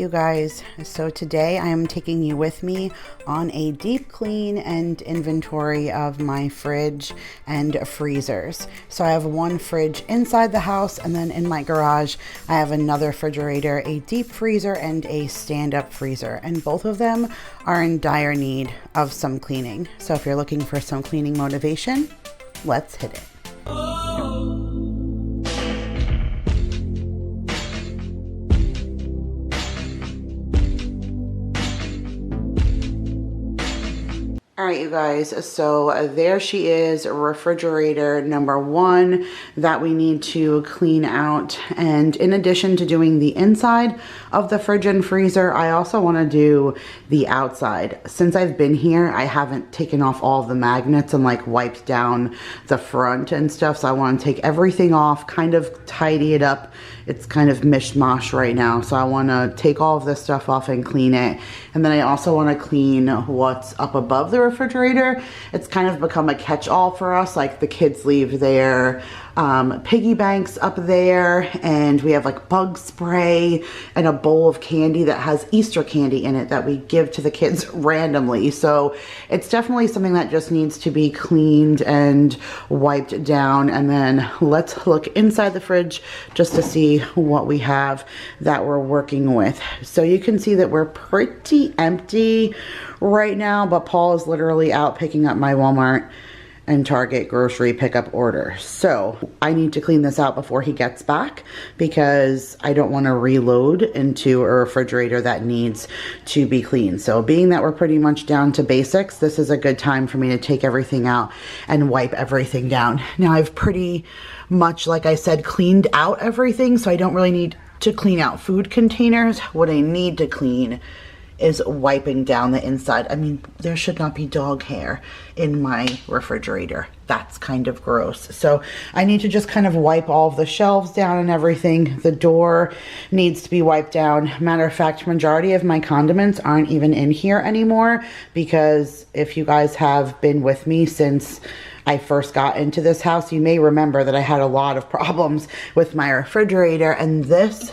you guys. So today I am taking you with me on a deep clean and inventory of my fridge and freezers. So I have one fridge inside the house, and then in my garage I have another refrigerator, a deep freezer, and a stand-up freezer, and both of them are in dire need of some cleaning. So if you're looking for some cleaning motivation, let's hit it. All right, you guys, so there she is, refrigerator number one that we need to clean out. And in addition to doing the inside of the fridge and freezer, I also want to do the outside. Since I've been here, I haven't taken off all the magnets and like wiped down the front and stuff. So I want to take everything off, kind of tidy it up. It's kind of mishmash right now. So I want to take all of this stuff off and clean it. And then I also want to clean what's up above the refrigerator. It's kind of become a catch-all for us. Like the kids leave their piggy banks up there, and we have like bug spray and a bowl of candy that has Easter candy in it that we give to the kids randomly. So it's definitely something that just needs to be cleaned and wiped down. And then let's look inside the fridge just to see what we have that we're working with. So you can see that we're pretty empty right now, but Paul is literally out picking up my Walmart and Target grocery pickup order. So I need to clean this out before he gets back because I don't want to reload into a refrigerator that needs to be cleaned. So being that we're pretty much down to basics, this is a good time for me to take everything out and wipe everything down. Now I've pretty much, like I said, cleaned out everything, so I don't really need to clean out food containers. What I need to clean is wiping down the inside. I mean, there should not be dog hair in my refrigerator. That's kind of gross. So I need to just kind of wipe all of the shelves down and everything. The door needs to be wiped down. Matter of fact, majority of my condiments aren't even in here anymore, because if you guys have been with me since I first got into this house, you may remember that I had a lot of problems with my refrigerator, and this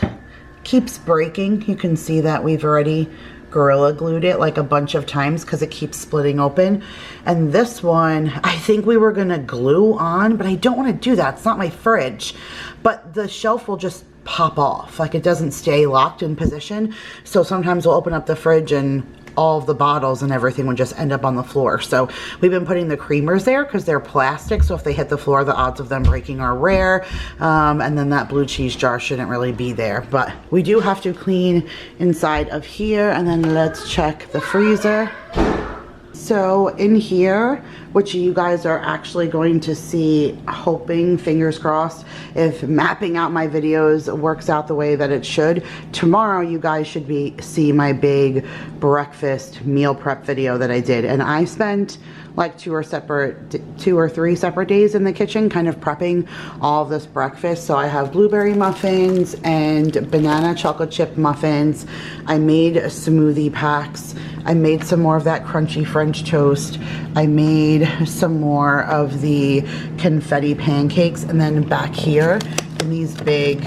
keeps breaking. You can see that we've already Gorilla glued it like a bunch of times because it keeps splitting open. And this one, I think we were gonna glue on, but I don't want to do that. It's not my fridge. But the shelf will just pop off. Like it doesn't stay locked in position. So sometimes we'll open up the fridge and all of the bottles and everything would just end up on the floor. So we've been putting the creamers there because they're plastic, so if they hit the floor, the odds of them breaking are rare. And then that blue cheese jar shouldn't really be there. But we do have to clean inside of here, and then let's check the freezer. So in here, which you guys are actually going to see, hoping, fingers crossed, if mapping out my videos works out the way that it should, tomorrow you guys should see my big breakfast meal prep video that I did. And I spent like 2 or 3 separate days in the kitchen kind of prepping all of this breakfast. So I have blueberry muffins and banana chocolate chip muffins. I made smoothie packs. I made some more of that crunchy French toast. I made some more of the confetti pancakes. And then back here in these big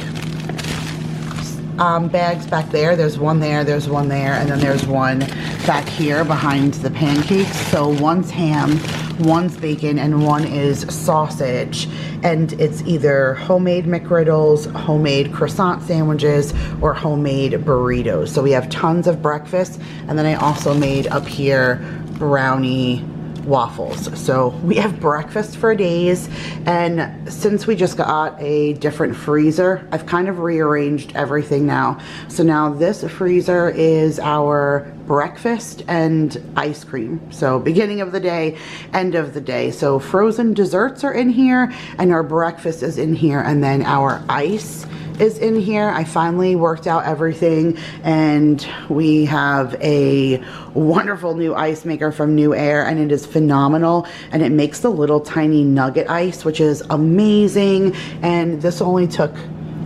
bags back there, there's one there, there's one there, and then there's one back here behind the pancakes. So one's ham, one's bacon, and one is sausage. And it's either homemade McGriddles, homemade croissant sandwiches, or homemade burritos. So we have tons of breakfast. And then I also made up here brownie waffles. So we have breakfast for days. And since we just got a different freezer, I've kind of rearranged everything now. So now this freezer is our breakfast and ice cream. So beginning of the day, end of the day. So frozen desserts are in here, and our breakfast is in here, and then our ice is in here. I finally worked out everything, and we have a wonderful new ice maker from New Air, and it is phenomenal, and it makes the little tiny nugget ice, which is amazing. And this only took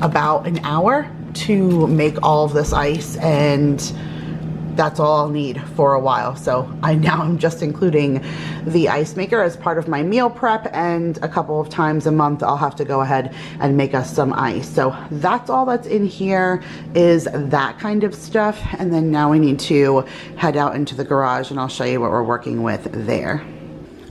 about an hour to make all of this ice, and that's all I'll need for a while. So I'm just including the ice maker as part of my meal prep, and a couple of times a month I'll have to go ahead and make us some ice. So that's all that's in here, is that kind of stuff. And then now we need to head out into the garage and I'll show you what we're working with there.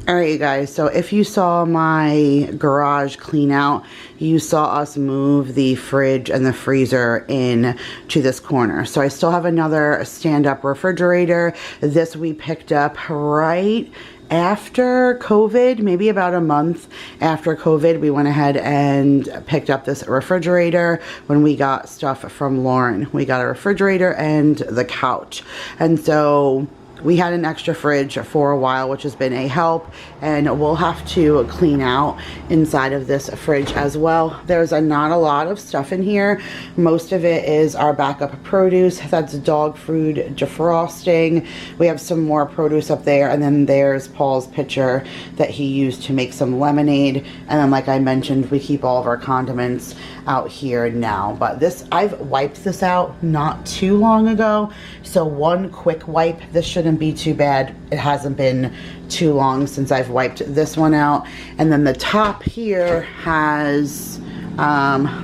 All right, you guys, so if you saw my garage clean out, you saw us move the fridge and the freezer in to this corner. So I still have another stand-up refrigerator. This we picked up right after COVID, maybe about a month after COVID. We went ahead and picked up this refrigerator when we got stuff from Lauren. We got a refrigerator and the couch. And so we had an extra fridge for a while, which has been a help, and we'll have to clean out inside of this fridge as well. There's not a lot of stuff in here. Most of it is our backup produce. That's dog food defrosting. We have some more produce up there, and then there's Paul's pitcher that he used to make some lemonade. And then, like I mentioned, we keep all of our condiments out here now. But this, I've wiped this out not too long ago, so one quick wipe, this shouldn't be too bad. It hasn't been too long since I've wiped this one out. And then the top here has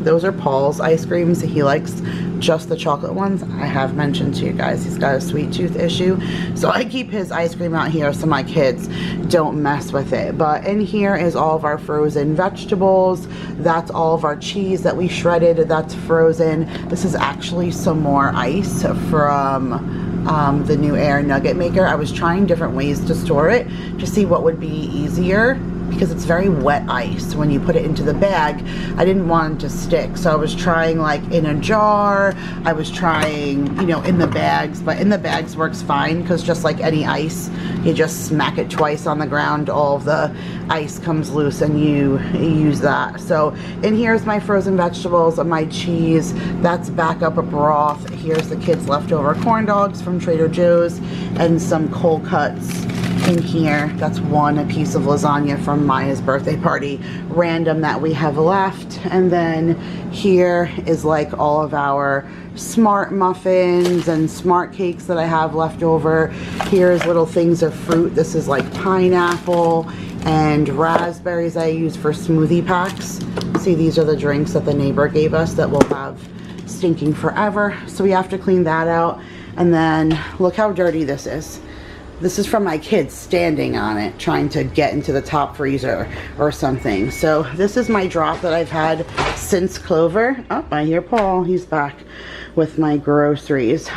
those are Paul's ice creams. He likes just the chocolate ones. I have mentioned to you guys he's got a sweet tooth issue, so I keep his ice cream out here so my kids don't mess with it. But in here is all of our frozen vegetables. That's all of our cheese that we shredded, that's frozen. This is actually some more ice from the new Air Nugget Maker. I was trying different ways to store it to see what would be easier, because it's very wet ice. When you put it into the bag, I didn't want it to stick. So I was trying like in a jar, I was trying, you know, in the bags, but in the bags works fine, because just like any ice, you just smack it twice on the ground, all of the ice comes loose and you use that. So in here's my frozen vegetables, my cheese, that's backup broth. Here's the kids' leftover corn dogs from Trader Joe's, and some cold cuts in here. That's one piece of lasagna from Maya's birthday party, random, that we have left. And then here is like all of our Smart muffins and Smart cakes that I have left over. Here's little things of fruit. This is like pineapple and raspberries I use for smoothie packs. See, these are the drinks that the neighbor gave us that we'll have stinking forever. So we have to clean that out. And then look how dirty this is. This is from my kids standing on it, trying to get into the top freezer or something. So this is my drop that I've had since Clover. Oh, I hear Paul, he's back with my groceries.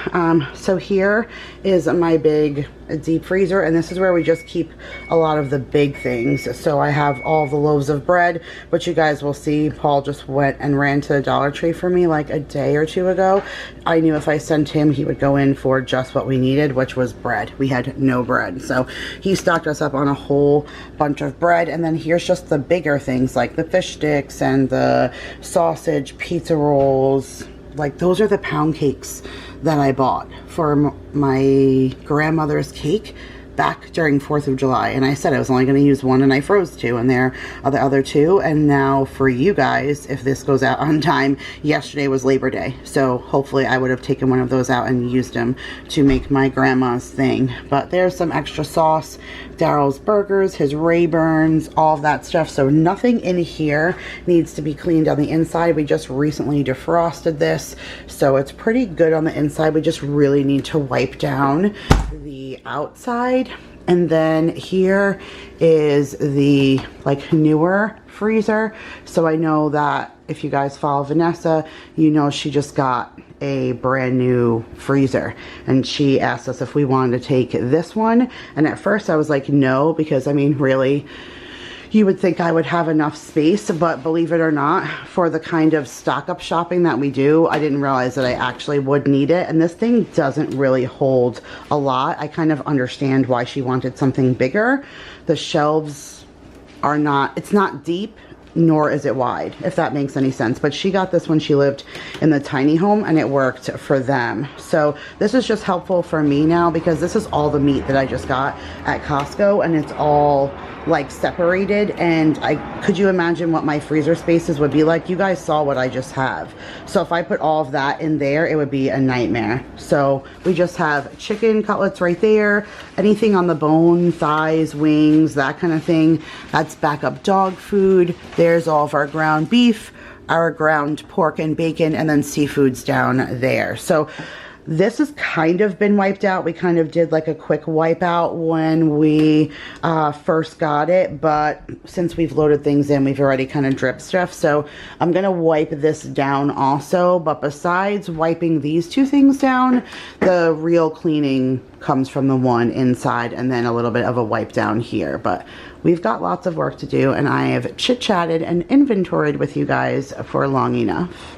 So here is my big deep freezer, and this is where we just keep a lot of the big things. So I have all the loaves of bread, which you guys will see Paul just went and ran to the Dollar Tree for me like a day or two ago. I knew if I sent him, he would go in for just what we needed, which was bread. We had no bread, so he stocked us up on a whole bunch of bread. And then here's just the bigger things like the fish sticks and the sausage pizza rolls. Like, those are the pound cakes that I bought for my grandmother's cake back during 4th of July. And I said I was only going to use one, and I froze 2, and there are the other 2. And now for you guys, if this goes out on time, yesterday was Labor Day. So hopefully I would have taken one of those out and used them to make my grandma's thing. But there's some extra sauce, Daryl's burgers, his Rayburns, all of that stuff. So nothing in here needs to be cleaned on the inside. We just recently defrosted this, so it's pretty good on the inside. We just really need to wipe down the outside. And then here is the like newer freezer. So I know that if you guys follow Vanessa, you know she just got a brand new freezer, and she asked us if we wanted to take this one. And at first I was like, no, because I mean, really, you would think I would have enough space, but believe it or not, for the kind of stock up shopping that we do, I didn't realize that I actually would need it. And this thing doesn't really hold a lot. I kind of understand why she wanted something bigger. The shelves are not, it's not deep. nor is it wide, if that makes any sense. But she got this when she lived in the tiny home and it worked for them. So this is just helpful for me now because this is all the meat that I just got at Costco and it's all like separated. And could you imagine what my freezer spaces would be like? You guys saw what I just have. So if I put all of that in there, it would be a nightmare. So we just have chicken cutlets right there, anything on the bone, thighs, wings, that kind of thing. That's backup dog food. There's all of our ground beef, our ground pork and bacon, and then seafoods down there. So this has kind of been wiped out. We kind of did like a quick wipe out when we first got it, but since we've loaded things in, we've already kind of dripped stuff. So I'm gonna wipe this down also. But besides wiping these two things down, the real cleaning comes from the one inside and then a little bit of a wipe down here. But we've got lots of work to do, and I have chit-chatted and inventoried with you guys for long enough.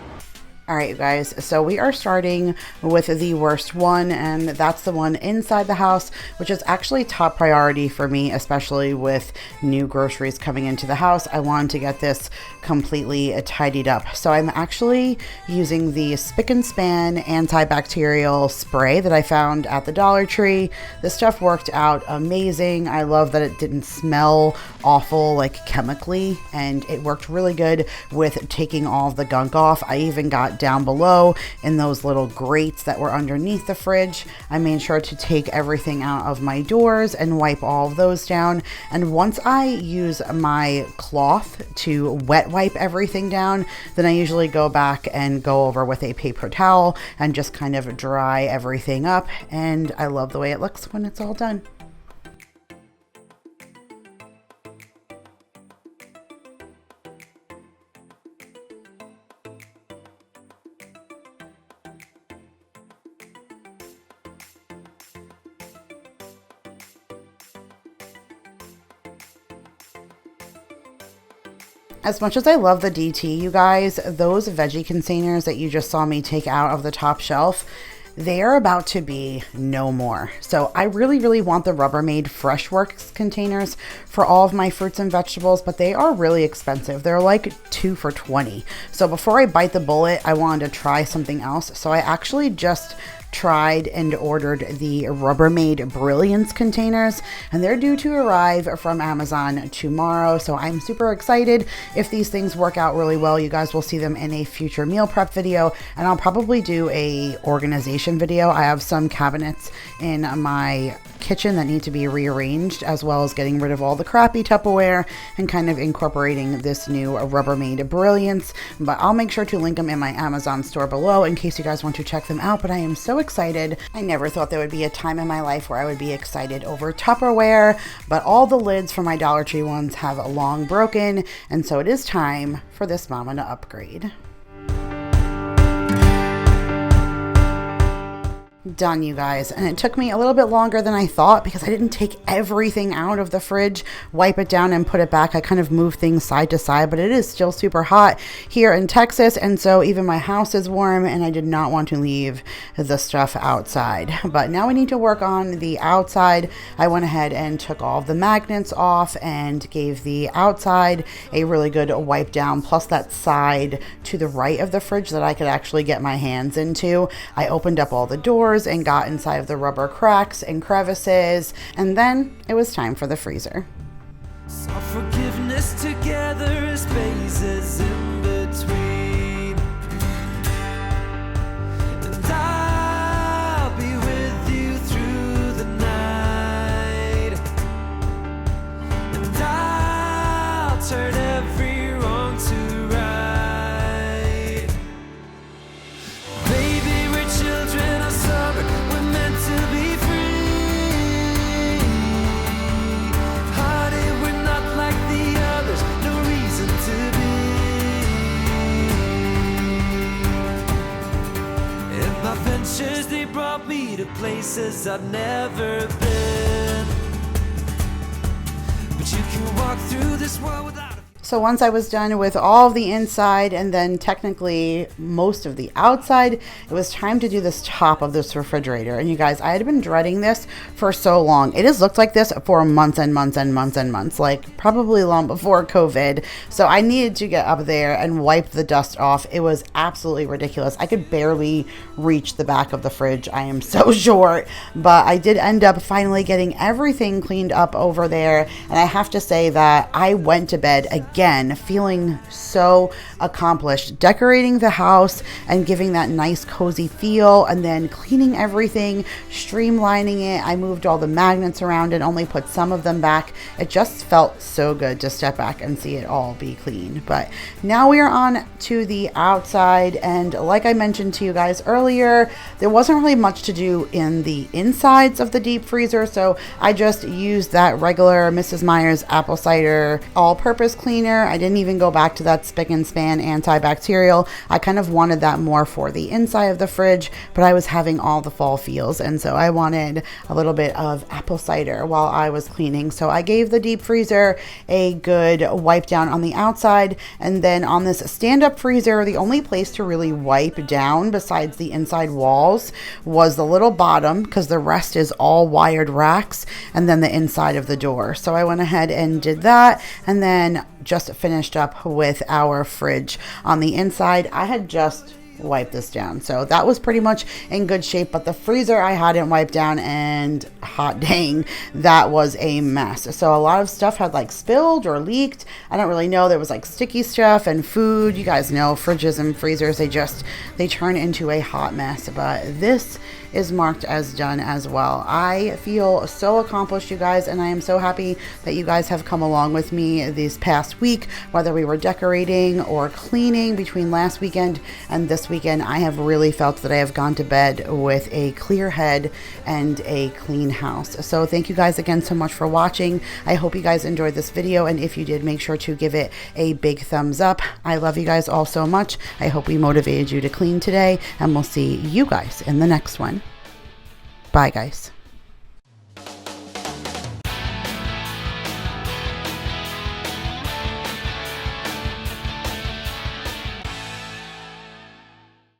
All right, you guys, so we are starting with the worst one, and that's the one inside the house, which is actually top priority for me, especially with new groceries coming into the house. I wanted to get this completely tidied up. So I'm actually using the Spick and Span antibacterial spray that I found at the Dollar Tree. This stuff worked out amazing. I love that it didn't smell awful, like chemically, and it worked really good with taking all of the gunk off. I even got down below in those little grates that were underneath the fridge. I made sure to take everything out of my doors and wipe all of those down. And once I use my cloth to wet wipe everything down, then I usually go back and go over with a paper towel and just kind of dry everything up. And I love the way it looks when it's all done. As much as I love the DT, you guys, those veggie containers that you just saw me take out of the top shelf, they are about to be no more. So I really want the Rubbermaid Freshworks containers for all of my fruits and vegetables, but they are really expensive. They're like 2 for $20. So before I bite the bullet, I wanted to try something else. So I actually just tried and ordered the Rubbermaid Brilliance containers, and they're due to arrive from Amazon tomorrow. So I'm super excited. If these things work out really well, you guys will see them in a future meal prep video, and I'll probably do a organization video. I have some cabinets in my kitchen that need to be rearranged, as well as getting rid of all the crappy Tupperware and kind of incorporating this new Rubbermaid Brilliance. But I'll make sure to link them in my Amazon store below in case you guys want to check them out. But I am so excited. I never thought there would be a time in my life where I would be excited over Tupperware, but all the lids for my Dollar Tree ones have long broken, and so it is time for this mama to upgrade. Done, you guys, and it took me a little bit longer than I thought because I didn't take everything out of the fridge, wipe it down and put it back. I kind of moved things side to side, but it is still super hot here in Texas, and so even my house is warm, and I did not want to leave the stuff outside. But now we need to work on the outside. I went ahead and took all of the magnets off and gave the outside a really good wipe down, plus that side to the right of the fridge that I could actually get my hands into. I opened up all the doors and got inside of the rubber cracks and crevices, and then it was time for the freezer. So forgiveness together is spaces in between, and I'll be with you through the night, and I'll turn every wrong to right. Baby, we're children of summer, we're meant to be free. Hearted, we're not like the others, no reason to be. And my ventures, they brought me to places I've never been. But you can walk through this world without a So once I was done with all of the inside and then technically most of the outside, it was time to do this top of this refrigerator. And you guys, I had been dreading this for so long. It has looked like this for months and months and months and months, like probably long before COVID. So I needed to get up there and wipe the dust off. It was absolutely ridiculous. I could barely reach the back of the fridge. I am so short, but I did end up finally getting everything cleaned up over there. And I have to say that I went to bed again feeling so accomplished, decorating the house and giving that nice cozy feel, and then cleaning everything, streamlining it. I moved all the magnets around and only put some of them back. It just felt so good to step back and see it all be clean. But now we are on to the outside, and like I mentioned to you guys earlier, there wasn't really much to do in the insides of the deep freezer, so I just used that regular Mrs. Meyer's apple cider all-purpose cleaner. I didn't even go back to that Spick and Span antibacterial. I kind of wanted that more for the inside of the fridge, but I was having all the fall feels, and so I wanted a little bit of apple cider while I was cleaning. So I gave the deep freezer a good wipe down on the outside, and then on this stand-up freezer, the only place to really wipe down besides the inside walls was the little bottom, because the rest is all wired racks, and then the inside of the door. So I went ahead and did that, and then just finished up with our fridge on the inside. I had just wipe this down, so that was pretty much in good shape, but the freezer I hadn't wiped down, and hot dang, that was a mess. So a lot of stuff had like spilled or leaked. I don't really know. There was like sticky stuff and food. You guys know fridges and freezers, they turn into a hot mess, but this is marked as done as well. I feel so accomplished, you guys, and I am so happy that you guys have come along with me this past week, whether we were decorating or cleaning between last weekend and this weekend. I have really felt that I have gone to bed with a clear head and a clean house. So thank you guys again so much for watching. I hope you guys enjoyed this video, and if you did, make sure to give it a big thumbs up. I love you guys all so much. I hope we motivated you to clean today, and we'll see you guys in the next one. Bye, guys.